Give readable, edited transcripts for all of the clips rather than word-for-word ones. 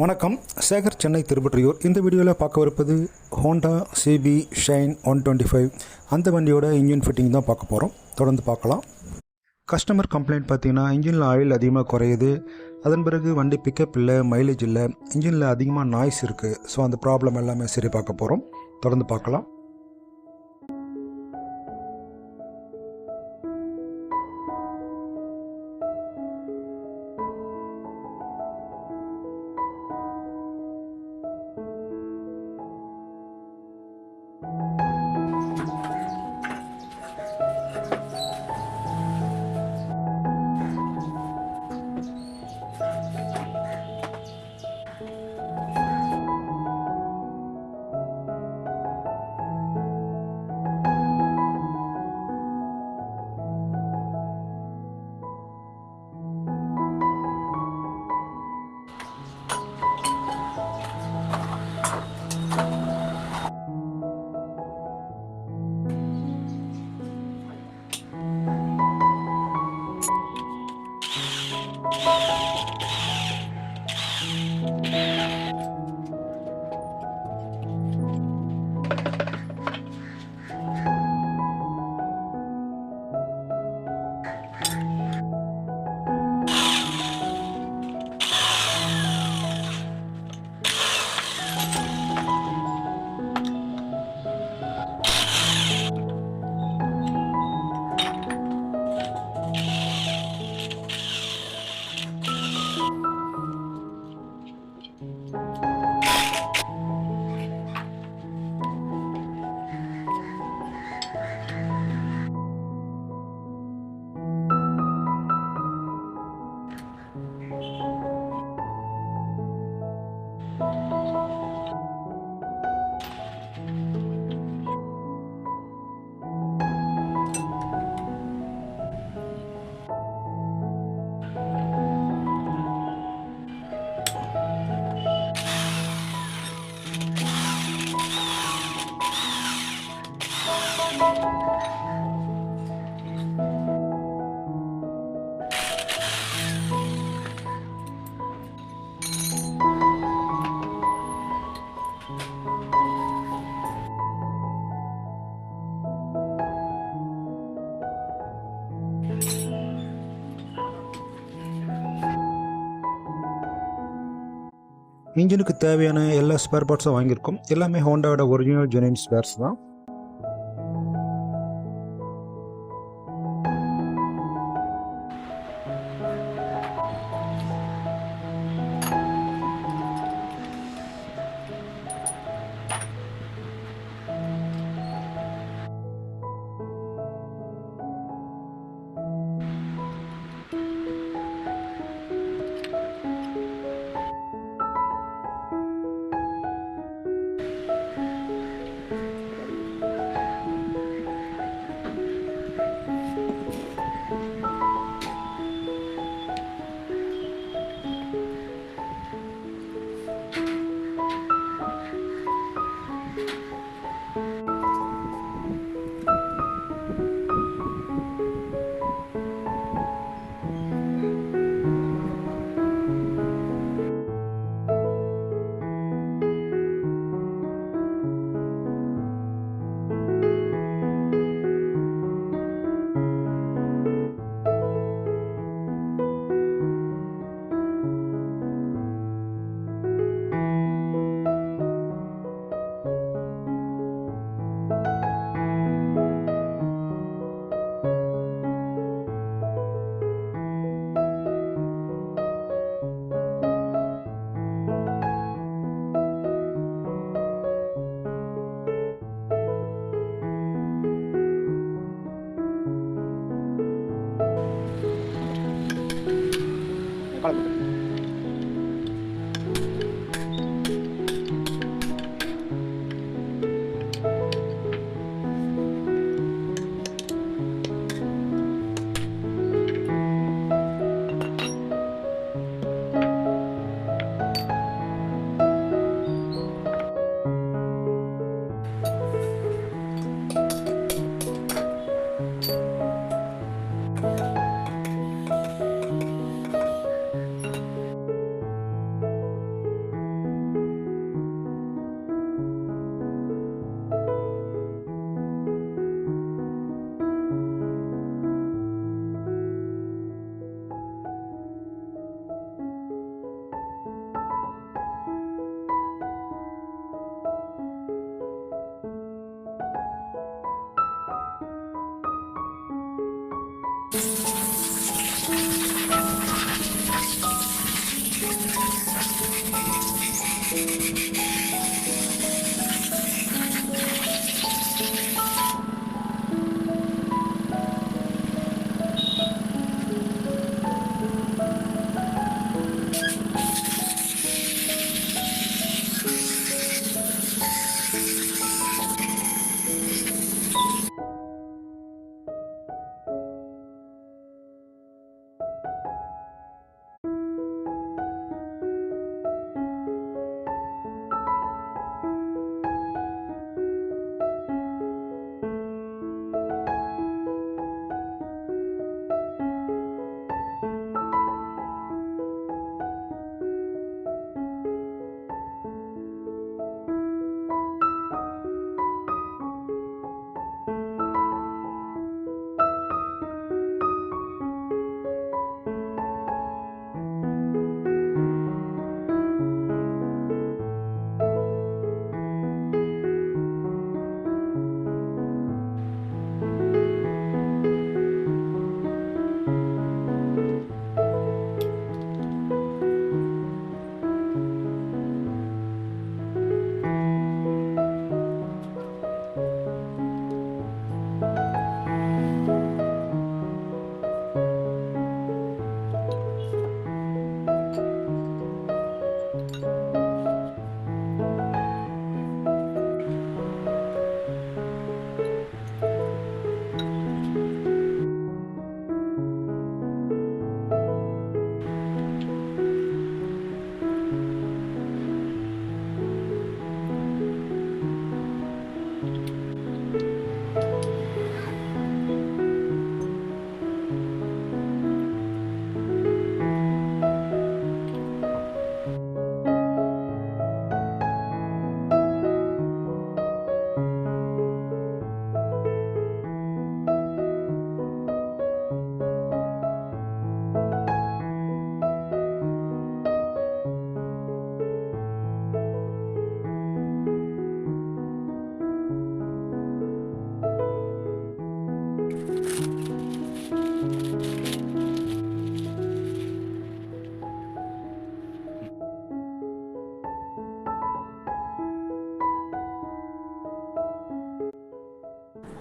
வணக்கம். சேகர், சென்னை திருப்பற்றியூர். இந்த வீடியோவில் பார்க்கவிருப்பது ஹோண்டா சிபி ஷைன் 125. அந்த வண்டியோட இன்ஜின் ஃபிட்டிங் தான் பார்க்க போகிறோம். தொடர்ந்து பார்க்கலாம். கஸ்டமர் கம்ப்ளைண்ட் பார்த்தீங்கன்னா, இன்ஜினில் ஆயில் அதிகமாக குறையுது. அதன் பிறகு வண்டி பிக்கப் இல்லை, மைலேஜ் இல்லை, இன்ஜினில் அதிகமாக நாய்ஸ் இருக்குது. ஸோ அந்த ப்ராப்ளம் எல்லாமே சரி பார்க்க போகிறோம். தொடர்ந்து பார்க்கலாம். இன்ஜினுக்கு தேவையான எல்லா ஸ்பேர் பார்ட்ஸும் வாங்கியிருக்கோம். எல்லாமே ஹோண்டாவோட ஒரிஜினல் ஜெனுயின் ஸ்பேர்ஸ் தான்.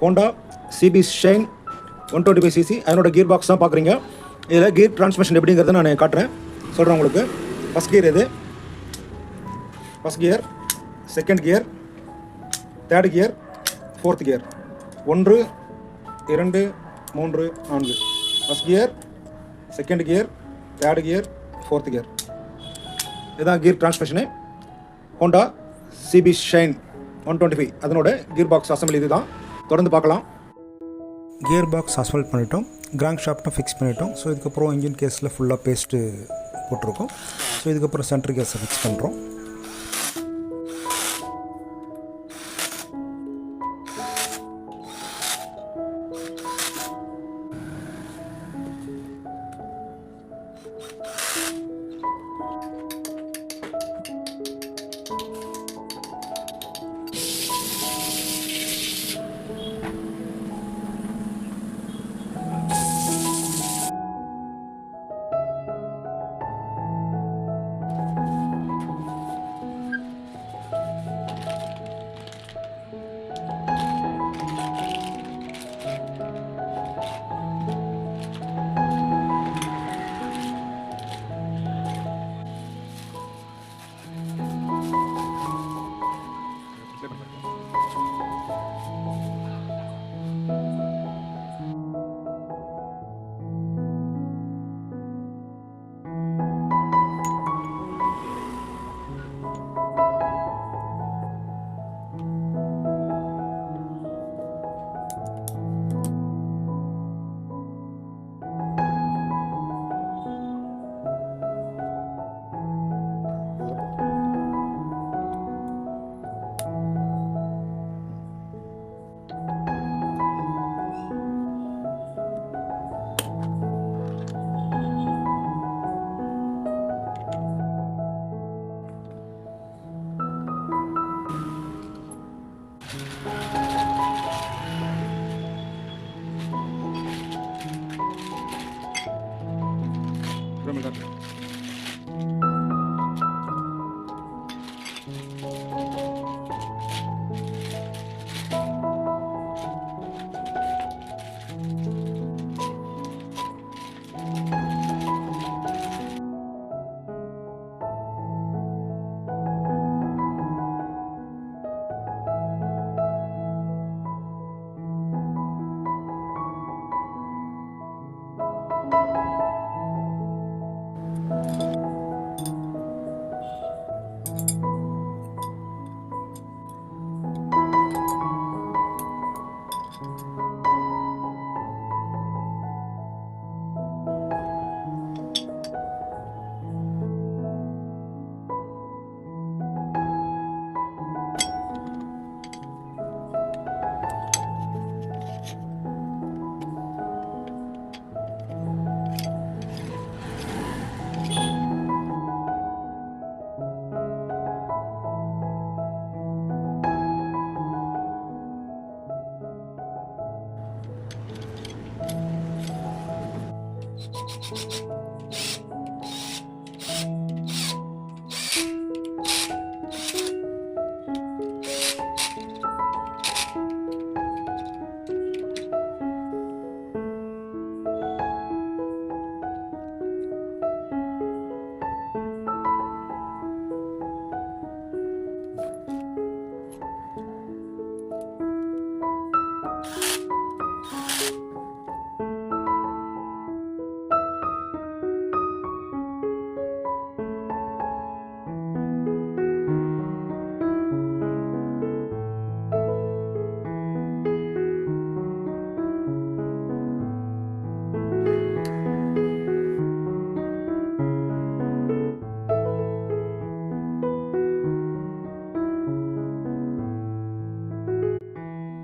ஹோண்டா சிபி ஷைன் 125cc அதனோட கியர் பாக்ஸ் தான் பார்க்குறீங்க. இதில் கியர் டிரான்ஸ்மிஷன் எப்படிங்கிறத நான் காட்டுறேன், சொல்கிறேன் உங்களுக்கு. ஃபஸ்ட் கியர் இது, first gear, second gear, third gear, fourth gear. 1 2 3 4. First gear, second gear, third gear, fourth gear. இதுதான் கியர் டிரான்ஸ்மிஷனு. ஹோண்டா சிபி ஷைன் 125 அதனோட கியர் பாக்ஸ் அசம்பிளி இது தான். தொடர்ந்து பார்க்கலாம். கியர் பாக்ஸ் அசம்பிள் பண்ணிட்டோம், கிராங்க் ஷாஃப்ட்டும் ஃபிக்ஸ் பண்ணிட்டோம். ஸோ இதுக்கப்புறம் இன்ஜின் கேஸில் ஃபுல்லாக பேஸ்ட்டு போட்டிருக்கோம். ஸோ இதுக்கப்புறம் சென்ட்ரு கேஸை ஃபிக்ஸ் பண்ணுறோம்.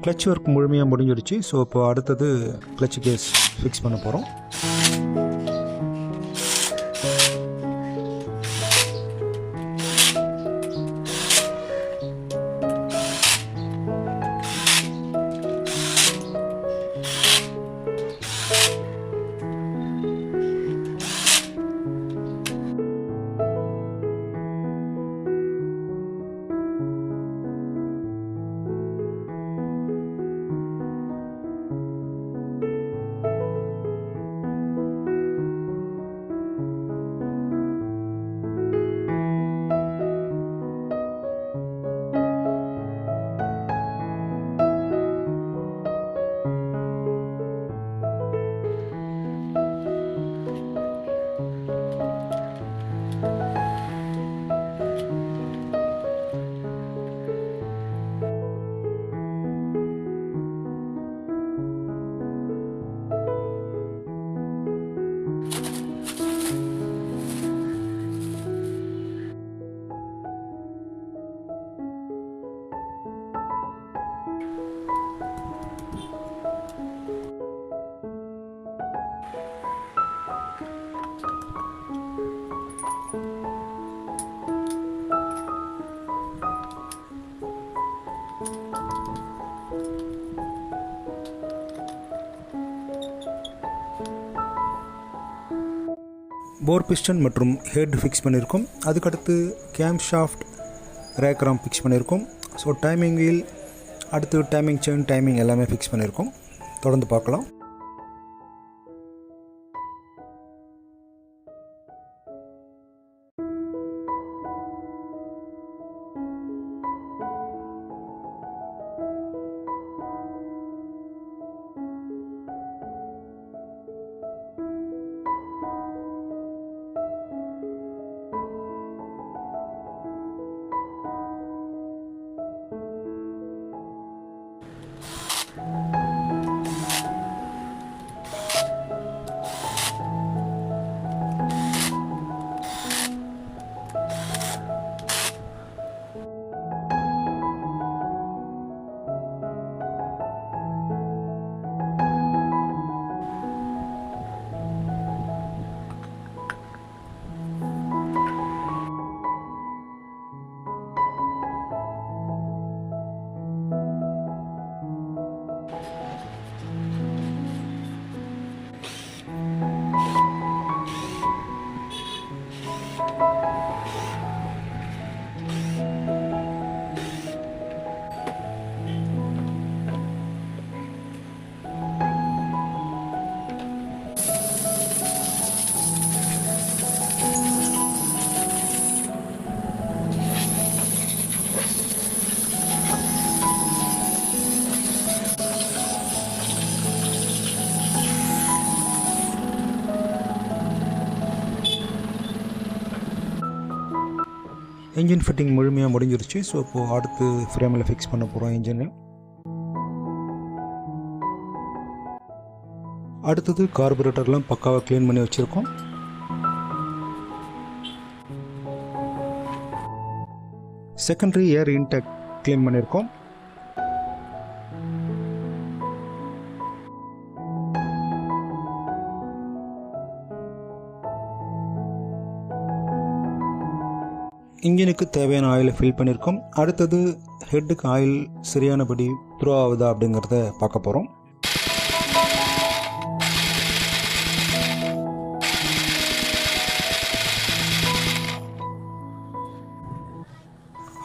கிளச் ஒர்க் முழுமையாக முடிஞ்சிடுச்சு. ஸோ இப்போ அடுத்தது கிளச் கேஸ் ஃபிக்ஸ் பண்ண போகிறோம். போர் பிஸ்டன் மற்றும் ஹெட் ஃபிக்ஸ் பண்ணியிருக்கோம். அதுக்கடுத்து கேம் ஷாஃப்ட் ரேக்ராம் ஃபிக்ஸ் பண்ணியிருக்கோம். ஸோ டைமிங் வீல், அடுத்து டைமிங் செயின், டைமிங் எல்லாமே ஃபிக்ஸ் பண்ணியிருக்கோம். தொடர்ந்து பார்க்கலாம். இன்ஜின் ஃபிட்டிங் முழுமையாக முடிஞ்சிருச்சு. ஸோ இப்போது அடுத்து ஃப்ரேமில் ஃபிக்ஸ் பண்ண போகிறோம் இன்ஜினு. அடுத்தது கார்பரேட்டர்லாம் பக்காவாக க்ளீன் பண்ணி வச்சுருக்கோம். செகண்டரி ஏர் இன்டேக் க்ளீன் பண்ணியிருக்கோம். இன்ஜினுக்கு தேவையான ஆயிலை ஃபில் பண்ணியிருக்கோம். அடுத்தது ஹெட்டுக்கு ஆயில் சரியானபடி த்ரோ ஆகுதா அப்படிங்கிறத பார்க்க போகிறோம்.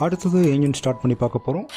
அடுத்தது என்ஜின் ஸ்டார்ட் பண்ணி பார்க்க போகிறோம்.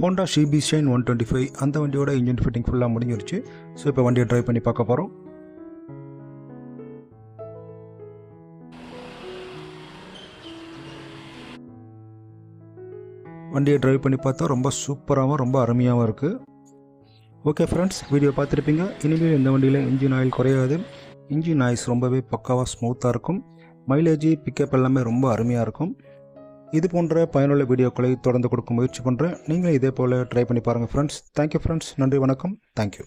ஹோண்டா சிபி ஷைன் 125 அந்த வண்டியோட இன்ஜின் ஃபிட்டிங் ஃபுல்லாக முடிஞ்சிருச்சு. ஸோ இப்போ வண்டியை ட்ரைவ் பண்ணி பார்க்க போகிறோம். வண்டியை ட்ரைவ் பண்ணி பார்த்தா ரொம்ப சூப்பராகவும் ரொம்ப அருமையாகவும் இருக்குது. ஓகே ஃப்ரெண்ட்ஸ், வீடியோ பார்த்துருப்பீங்க. இனிமேல் இந்த வண்டியில் இன்ஜின் ஆயில் குறையாது. இன்ஜின் ஆயில்ஸ் ரொம்பவே பக்காவாக ஸ்மூத்தாக இருக்கும். மைலேஜ் பிக்கப் எல்லாமே ரொம்ப அருமையாக இருக்கும். இது போன்ற பயனுள்ள வீடியோக்களை தொடர்ந்து கொடுக்க முயற்சி பண்ணுறேன். நீங்களும் இதே போல் ட்ரை பண்ணி பாருங்கள் ஃப்ரெண்ட்ஸ். Thank you friends. நன்றி, வணக்கம். தேங்க்யூ.